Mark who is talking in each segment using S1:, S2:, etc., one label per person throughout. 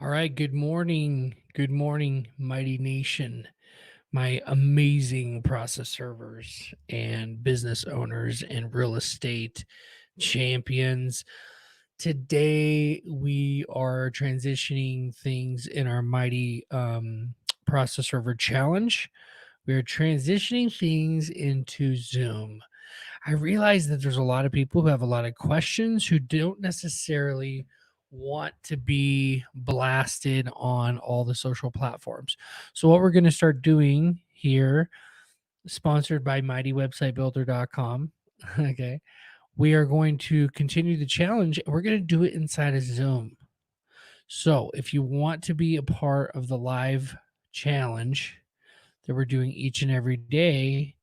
S1: All right. Good morning. Good morning, mighty nation, my amazing process servers and business owners and real estate champions. Today, we are transitioning things in our mighty process server challenge. We are transitioning things into Zoom. I realize that there's a lot of people who have a lot of questions who don't necessarily want to be blasted on all the social platforms. So, what we're going to start doing here, sponsored by mightywebsitebuilder.com, okay, we are going to continue the challenge. We're going to do it inside of Zoom. So, if you want to be a part of the live challenge that we're doing each and every day,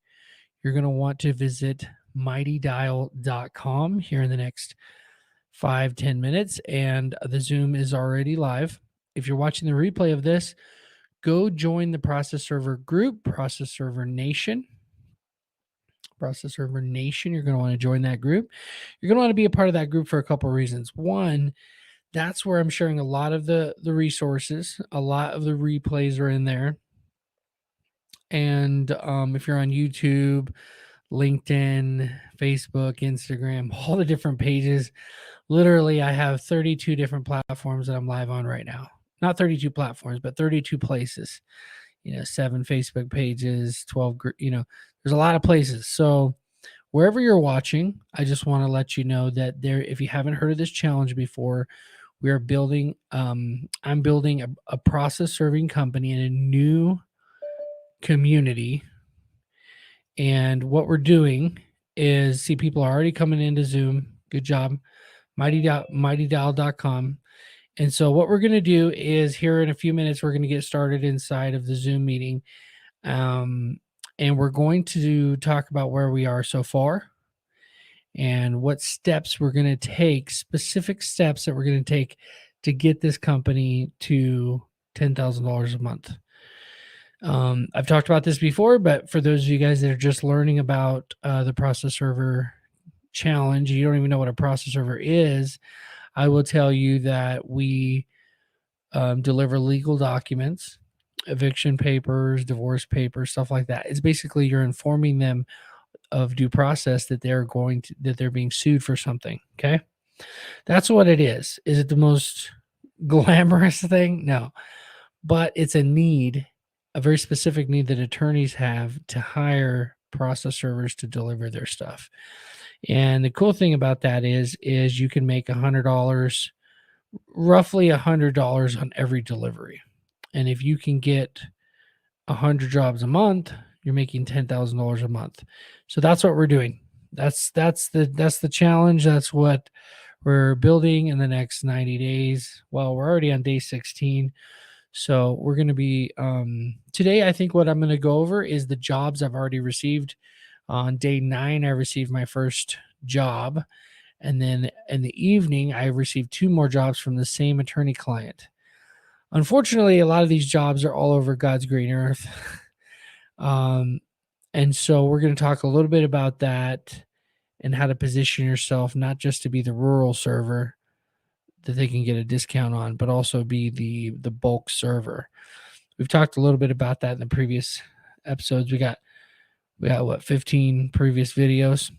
S1: you're going to want to visit mightydial.com here in the next 5-10 minutes, and the Zoom is already live. If you're watching the replay of this, go join the process server group, process server nation. Process server nation, you're going to want to join that group. You're going to want to be a part of that group for a couple of reasons. One, that's where I'm sharing a lot of the resources. A lot of the replays are in there. And if you're on YouTube, LinkedIn, Facebook, Instagram, all the different pages. Literally, I have 32 different platforms that I'm live on right now. Not 32 platforms, but 32 places. 7 Facebook pages, 12, there's a lot of places. So wherever you're watching, I just want to let you know that if you haven't heard of this challenge before, we are building, I'm building a process serving company in a new community. And what we're doing is, see, people are already coming into Zoom. Good job. Mightydial.com. And so what we're going to do is, here in a few minutes, we're going to get started inside of the Zoom meeting. And we're going to talk about where we are so far and what steps we're going to take, specific steps that we're going to take to get this company to $10,000 a month. I've talked about this before, but for those of you guys that are just learning about the process server challenge, you don't even know what a process server is, I will tell you that we deliver legal documents, eviction papers, divorce papers, stuff like that. It's basically you're informing them of due process that they're being sued for something. Okay. That's what it is. Is it the most glamorous thing? No, but it's a need, a very specific need that attorneys have to hire process servers to deliver their stuff. And the cool thing about that is you can make $100, roughly $100 on every delivery. And if you can get 100 jobs a month, you're making $10,000 a month. So that's what we're doing. That's the challenge. That's what we're building in the next 90 days. Well, we're already on day 16. So we're going to be today. I think what I'm going to go over is the jobs I've already received. On day 9, I received my first job. And then in the evening, I received 2 more jobs from the same attorney client. Unfortunately, a lot of these jobs are all over God's green earth. And so we're going to talk a little bit about that and how to position yourself, not just to be the rural server that they can get a discount on, but also be the bulk server. We've talked a little bit about that in the previous episodes. We got what, 15 previous videos.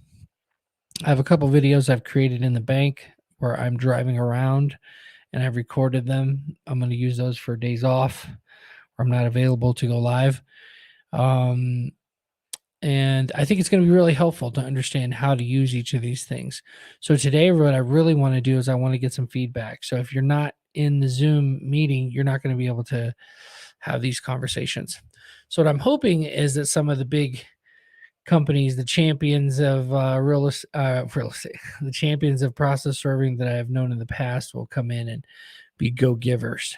S1: I have a couple videos I've created in the bank where I'm driving around and I've recorded them. I'm going to use those for days off where I'm not available to go live. And I think it's going to be really helpful to understand how to use each of these things. So today, what I really want to do is I want to get some feedback. So if you're not in the Zoom meeting, you're not going to be able to have these conversations. So what I'm hoping is that some of the big companies, the champions of real estate, the champions of process serving that I have known in the past, will come in and be go-givers.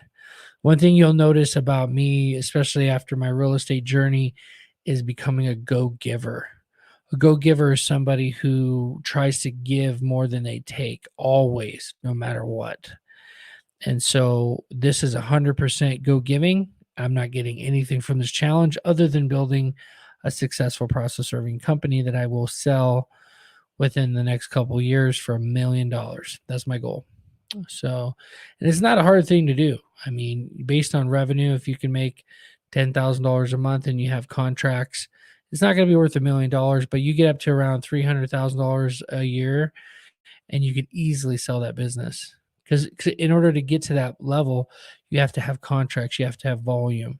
S1: One thing you'll notice about me, especially after my real estate journey, is becoming a go-giver. A go-giver is somebody who tries to give more than they take, always, no matter what. And so this is 100% go-giving. I'm not getting anything from this challenge other than building a successful process serving company that I will sell within the next couple of years for $1 million. That's my goal. So, and it's not a hard thing to do. I mean, based on revenue, if you can make $10,000 a month and you have contracts, it's not going to be worth $1 million, but you get up to around $300,000 a year and you could easily sell that business. Because in order to get to that level, you have to have contracts, you have to have volume.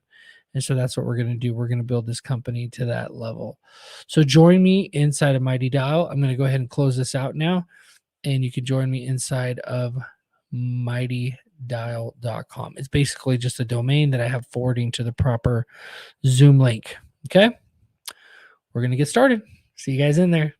S1: And so that's what we're going to do. We're going to build this company to that level. So join me inside of Mighty Dial. I'm going to go ahead and close this out now. And you can join me inside of mightydial.com. It's basically just a domain that I have forwarding to the proper Zoom link. Okay. We're going to get started. See you guys in there.